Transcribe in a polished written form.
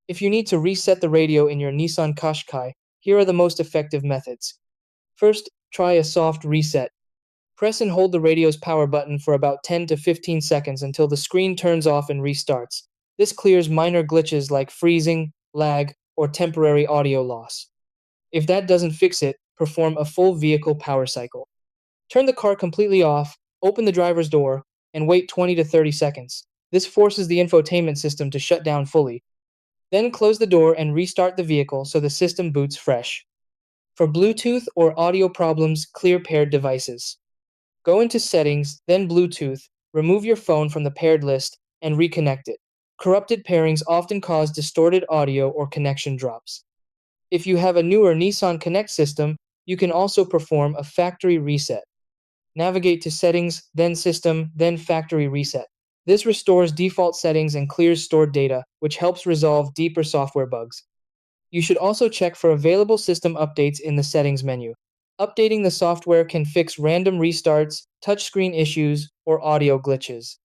If you need to reset the radio in your Nissan Qashqai, here are the most effective methods. First, try a soft reset. Press and hold the radio's power button for about 10 to 15 seconds until the screen turns off and restarts. This clears minor glitches like freezing, lag, or temporary audio loss. If that doesn't fix it, perform a full vehicle power cycle. Turn the car completely off, open the driver's door, and wait 20 to 30 seconds. This forces the infotainment system to shut down fully. Then close the door and restart the vehicle so the system boots fresh. For Bluetooth or audio problems, clear paired devices. Go into Settings, then Bluetooth, remove your phone from the paired list, and reconnect it. Corrupted pairings often cause distorted audio or connection drops. If you have a newer Nissan Connect system, you can also perform a factory reset. Navigate to Settings, then System, then Factory Reset. This restores default settings and clears stored data, which helps resolve deeper software bugs. You should also check for available system updates in the Settings menu. Updating the software can fix random restarts, touchscreen issues, or audio glitches.